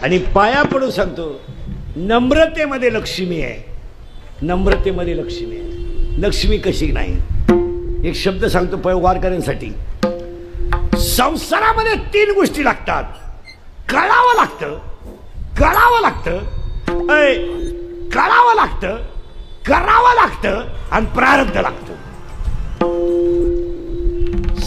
आणि पाया पडून सांगतो, नम्रतेमध्ये लक्ष्मी आहे, नम्रतेमध्ये लक्ष्मी आहे. लक्ष्मी कशी नाही. एक शब्द सांगतो वारकऱ्यांसाठी. संसारामध्ये 3 गोष्टी लागतात. कळावं लागतं, कळावं लागतं, कळावं लागतं, करावं लागतं आणि प्रारब्ध लागतं.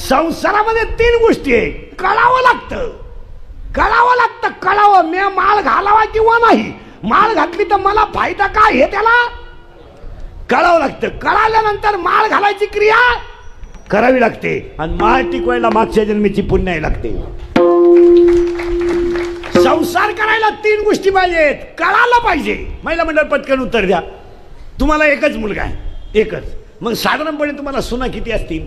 संसारामध्ये 3 गोष्टी आहे. कळावं लागतं, कळावं लागतं, कळावं मी माळ घालावा किंवा नाही, माळ घातली तर मला फायदा काय हे त्याला कळावं लागतं. कळाल्यानंतर माळ घालायची क्रिया करावी लागते आणि माळ टिकवायला मागच्या जन्मीची पुण्याई लागते. संसार करायला 3 गोष्टी पाहिजेत. कळालं पाहिजे. महिला मंडळ पटकन उत्तर द्या. तुम्हाला एकच मुलगा आहे, एकच. मग साधारणपणे तुम्हाला सुना किती असतील?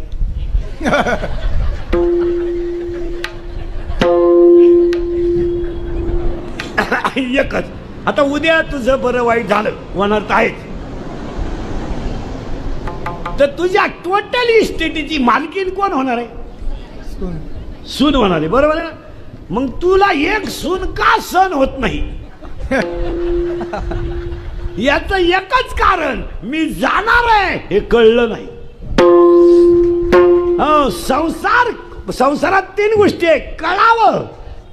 एकच. आता उद्या तुझं बरं वाईट झालं, होणार तर आहेच, तर तुझ्या टोटल इस्टेटीची मालकीन कोण होणार आहे? सून होणार आहे, बरोबर आहे ना? मग तुला एक सून का सण होत नाही? याचं एकच कारण, मी जाणार आहे हे कळलं नाही. संसारात 3 गोष्टी आहे. कळावं,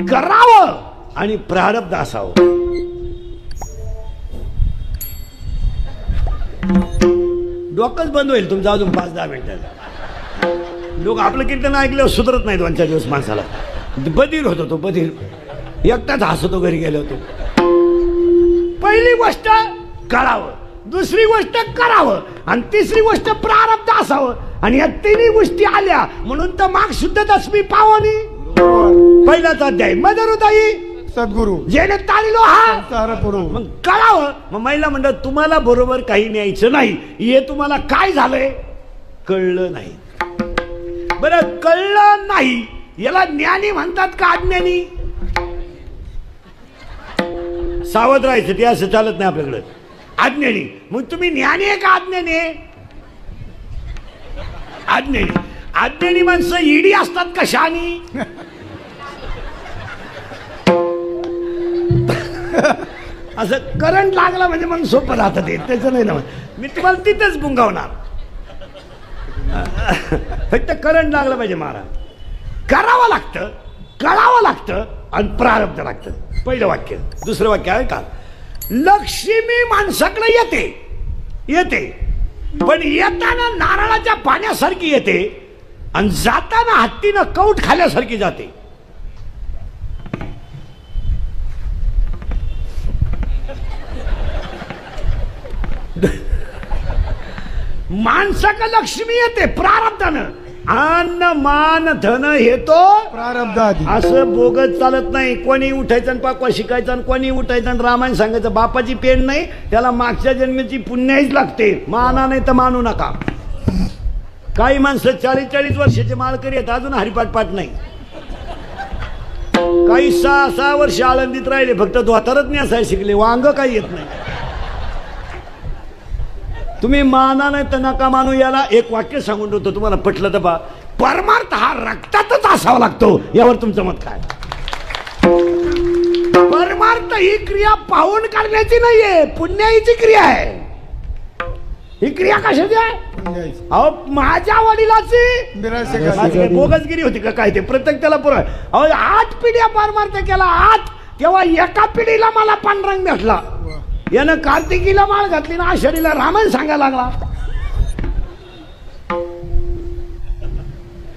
करावं आणि प्रारब्ध असावं. डोकंच बंद होईल तुमचं अजून 5-10 मिनिटात. लोक आपलं कीर्तन ऐकल्यावर सुधरत नाही 2-4 दिवस माणसाला. बधीर होतो तो, बधीर. एकटाच हसतो घरी गेलो होतो. पहिली गोष्ट कळावं, दुसरी गोष्ट करावं आणि तिसरी गोष्ट प्रारब्ध असावं. आणि या 3 गोष्टी आल्या म्हणून तर माग शुद्ध दशमी पावनी. पहिलाच अध्याय मदरुताई सद्गुरु जेणे तारिलो हा. मग कळावं. मग महिला म्हणतात तुम्हाला बरोबर काही न्यायचं नाही, हे तुम्हाला काय झालंय कळलं नाही. बरं, कळलं नाही याला ज्ञानी म्हणतात का अज्ञानी? सावध राहायचं, ते असं चालत नाही आपल्याकडे. अज्ञानी. मग तुम्ही ज्ञानी आहे का अज्ञानी? अज्ञानी. अज्ञानी माणसं ईडी असतात का शहाणी? असं करंट लागला म्हणजे मग सोपं राहतं ते, त्याचं नाही ना. मी तुम्हाला तिथेच बुंगावणार. फक्त करंट लागलं पाहिजे महाराज. करावं लागतं, कळावं लागतं आणि प्रारब्ध लागतं. पहिलं वाक्य. दुसरं वाक्य आहे का, लक्ष्मी माणसाकडे येते, येते पण येताना नारळाच्या पाण्यासारखी येते आणि जाताना हत्तीनं कौट खाल्यासारखी जाते. माणसाकडे लक्ष्मी येते प्रारब्धानं. अन्न मान धन हे तो प्रारब्ध. असं बोगत चालत नाही. कोणी उठायचं आणि पाकवा शिकायचं आणि कोणी उठायचं आणि रामायण सांगायचं. बापाची पेन नाही, त्याला मागच्या जन्माची पुण्याहीच लागते. माना नाही तर मानू नका. काही माणसं 40-40 वर्षाचे माळकरी आहेत, अजून हरिपाठ पाठ नाही. काही 6-6 वर्ष आळंदीत राहिले, फक्त धोतारच नाही असाय शिकले, वांग काही येत नाही. तुम्ही माना नाही तर नका मानू. याला एक वाक्य सांगून होतो, तुम्हाला पटलं तर बा. परमार्थ हा रक्तातच असावा लागतो. यावर तुमचं मत काय? परमार्थ ही क्रिया पाहून काढण्याची नाहीये, पुण्याईची क्रिया आहे. ही क्रिया कशाची आहे? अहो माझ्या वडिलाची बोगसगिरी होती का काय ते? प्रत्येक त्याला पुरा. अहो 8 पिढ्या परमार्थ केला, 8. तेव्हा एका पिढीला मला पांडुरंग भेटला. यानं कार्तिकीला माळ घातली ना, आषाढीला रामायण सांगायला लागला.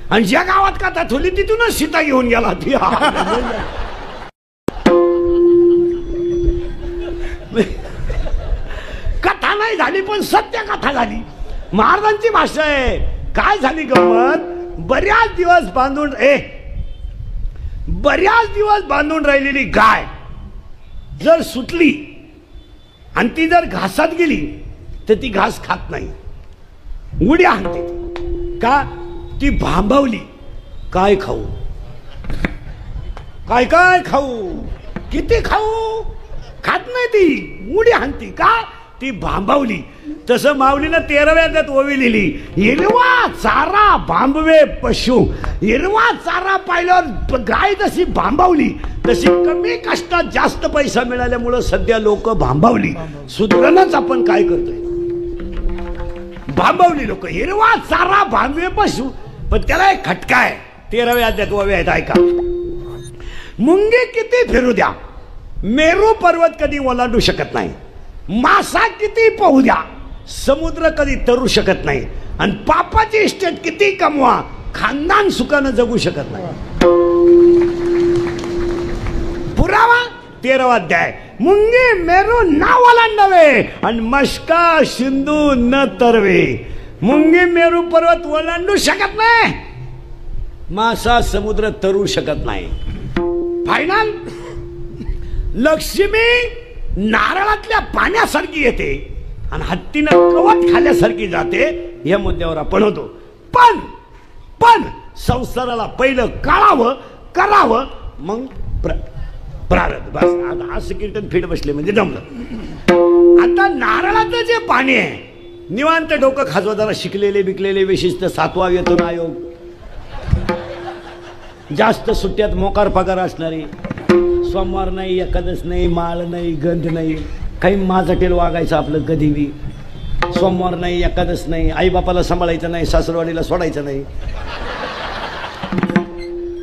आणि ज्या गावात कथा थोली तिथूनच सीता घेऊन गेला. ती कथा नाही झाली पण सत्य कथा झाली. महाराजांची भाषा आहे. काय झाली गंमत? बऱ्याच दिवस बांधून राहिलेली गाय जर सुटली आणि ती जर घासात गेली तर ती घास खात नाही, उड्या हाणते. का? ती भांबावली. काय खाऊ, काय काय खाऊ, किती खाऊ, खात नाही ती, उड्या हाणती. का? ती भांबावली. तसं माऊलीनं 13व्या अध्यायात ओवी लिहिली, हिरवा चारा भांबवे पशु. हिरवा चारा पाहिल्यावर गाय जशी भांबावली तशी कमी कष्टात जास्त पैसा मिळाल्यामुळं सध्या लोक भांबावली सुधरणच आपण काय करतोय भांबावली लोक हिरवा चारा भांबवे पशु पण त्याला एक खटका आहे 13व्या अध्यायात ववे आहेत ऐका मुंगी किती फिरू द्या मेरू पर्वत कधी ओलांडू शकत नाही मासा किती पोहू द्या समुद्र कधी तरू शकत नाही आणि पापाची इस्टेट किती कमवा खानदान सुखानं जगू शकत नाही पुरावा 13वा अध्याय मुंगी मेरू ना ओलांडावे आणि मस्का सिंधू न तरवे मुंगी मेरू पर्वत ओलांडू शकत नाही मासा समुद्र तरू शकत नाही फायनल लक्ष्मी नारळातल्या पाण्यासारखी येते आणि हत्तीनं कवट खाल्यासारखी जाते या मुद्द्यावर आपण होतो पण संसाराला पहिलं काढावं करावं मग प्रारब्ध बस आता असं कीर्तन फिट बसले म्हणजे जमलं आता नारळाचं जे पाणी आहे निवांत डोकं खाजवा जरा शिकलेले बिकलेले विशिष्ट 7वा वेतन आयोग जास्त सुट्ट्यात मोकार पगार असणारे सोमवार नाही एकादश नाही माळ नाही गंध नाही काही माझटेल वागायचं आपलं कधी बी सोमवार नाही एकादश नाही आईबापाला सांभाळायचं नाही सासरवाडीला सोडायचं नाही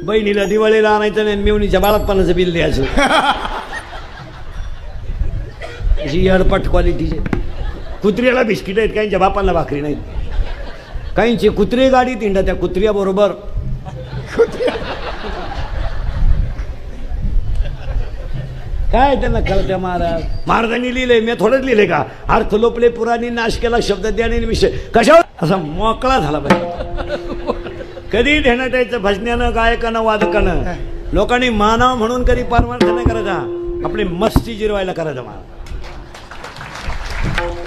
बहिणीला दिवाळीला आणायचं नाही मेवणीच्या बाळातपणाचं बिल द्यायचं अशी अडपट क्वालिटीचे कुत्र्याला बिस्किट आहेत काहींच्या बापांना भाकरी नाहीत काहींची कुत्री गाडी तिंडा त्या कुत्र्याबरोबर काय त्यांना कळत्या महाराजांनी लिहिलंय मी थोडंच लिहिलंय का अर्थ लोपले पुराणी नाश केला शब्द द्याने विषय कशावर असा मोकळा झाला पाहिजे कधी ध्यानात यायचं भजण्यानं गायकानं वादकानं लोकांनी मानाव म्हणून कधी परमार्थ नाही करायचा आपली मस्ती जिरवायला करायचा मला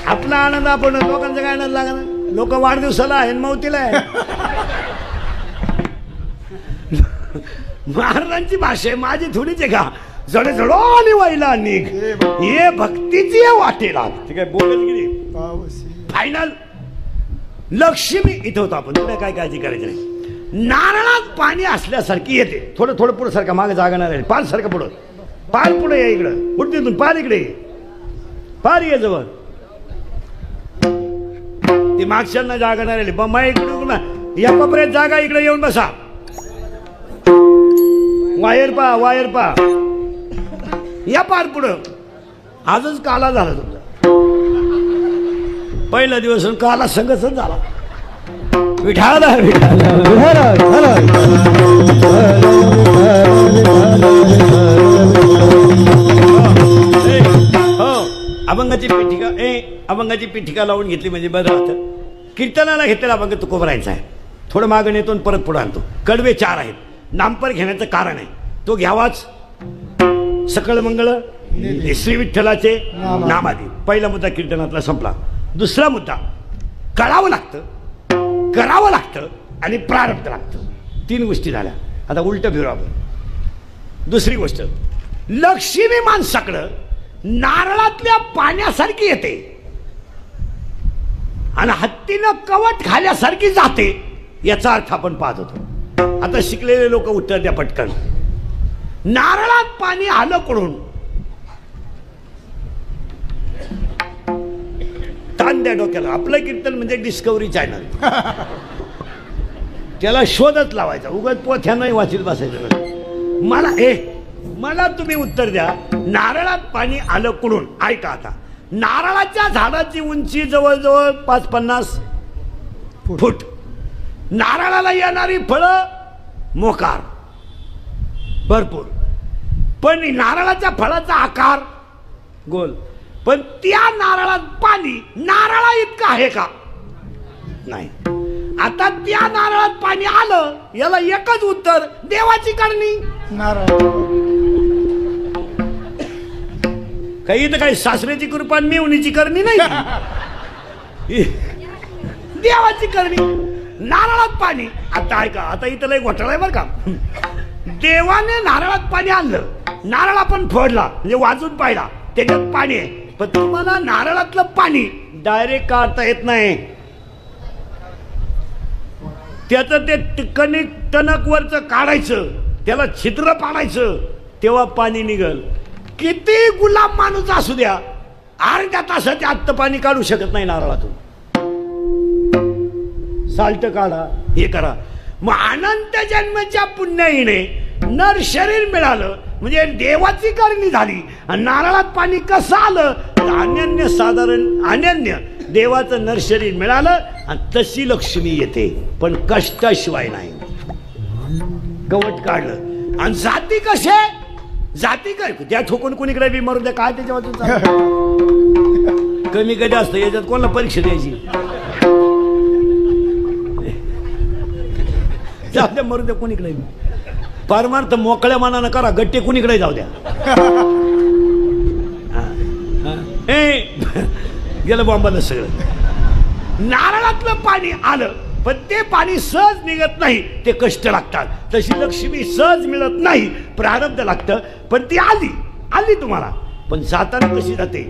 आपला आनंद आपण लोकांचा काय आनंद लागणार लोक वाढदिवसाला आहे मौतीला आहे महाराजांची भाषा आहे माझी थोडीच आहे का जडे जडोनी व्हायला निघ ये भक्तीची वाटेला ठीक आहे बोलत गेली फायनल लक्ष्मी इथं होतो आपण तुला काय काळजी करायची नाही नारळात पाणी असल्यासारखी येते थोडं थोडं पुढे सारखं मागे जागणार आहे पार सारखं पुढं पार पुढे या इकडं पुढे तिथून पार इकडे पार ये जवळ ती मागच्यांना जागा नाही राहिली बम्मा इकडे या पपऱ्यात जागा इकडे येऊन बसा वायर पा या पार पुढं आजच काला झाला तुमचा पहिला दिवस काला संघच झाला विठाला हो अभंगाची पीठिका अभंगाची पीठिका लावून घेतली म्हणजे बरं राहतं कीर्तनाला घेतलेला अभंग तो कोबरायचा आहे थोडं मागं नेतो परत पुढे आणतो कडवे 4 आहेत नामपर घेण्याचं कारण आहे तो घ्यावाच सकळ मंगळ श्री विठ्ठलाचे नामादी पहिला मुद्दा कीर्तनातला संपला दुसरा मुद्दा कळावं लागतं करावं लागतं आणि प्रारब्ध लागतं 3 गोष्टी झाल्या आता उलट फिरू आपण दुसरी गोष्ट लक्ष्मी माणसाकडं नारळातल्या पाण्यासारखी येते आणि हत्तीनं कवट खाल्यासारखी जाते याचा अर्थ आपण पाहत होतो आता शिकलेले लोक उत्तर द्या पटकन नारळात पाणी आलं कडून ताण द्या डोक्याला आपलं कीर्तन म्हणजे डिस्कवरी चॅनल त्याला शोधच लावायचा उगाच पोथ्या नाही वाचीत बसायचं मला तुम्ही उत्तर द्या नारळात पाणी आलं कडून ऐका आता नारळाच्या झाडाची उंची जवळजवळ 5-50 फूट नारळाला येणारी फळं मोकार भरपूर पण नारळाच्या फळाचा आकार गोल पण त्या नारळात पाणी नारळा इतकं आहे का नाही आता त्या नारळात पाणी आलं याला एकच उत्तर देवाची करणी नारळ काही तर काही सासऱ्याची कृपा मेवणीची करणी नाही देवाची करणी नारळात पाणी आता ऐका आता इथं लय घोटाळा आहे बरं का देवाने नारळात पाणी आणलं नारळ आपण फोडला म्हणजे वाजून पाहिला त्याच्यात पाणी आहे पण तुम्हाला नारळातलं पाणी डायरेक्ट काढता येत नाही त्याचं ते कणिक टणक वरचं काढायचं त्याला छिद्र पाडायचं तेव्हा पाणी निघल. किती गुलाम माणूस असू द्या, अर्ध्या तासाच्या आत पाणी काढू शकत नाही नारळातून. साल्ट काढा, हे करा. मग अनंत जन्मच्या पुण्याईने नर शरीर मिळालं म्हणजे देवाची करणी झाली. आणि नारळात पाणी कसं आलं तर अनन्य साधारण अनन्य देवाचं नर शरीर मिळालं आणि तशी लक्ष्मी येते, पण कष्टाशिवाय नाही. गवत काढलं आणि जाती कसे, जाती काय त्या ठोकून कुणीकडे बी मरू द्या, काय त्याच्या कमी कधी असतं याच्यात. कोणाला परीक्षा द्यायची, जाऊ द्या मरू द्या कुणीकडे. परमार्थ मोकळ्या मनानं करा, गट्टे कुणीकडे जाऊ द्या. गेलं बॉम्बाला सगळं. नारळातलं पाणी आलं पण ते पाणी सहज निघत नाही, ते कष्ट लागतात. तशी लक्ष्मी सहज मिळत नाही, प्रारब्ध लागतं. पण ती आली आली तुम्हाला, पण जाताना कशी जाते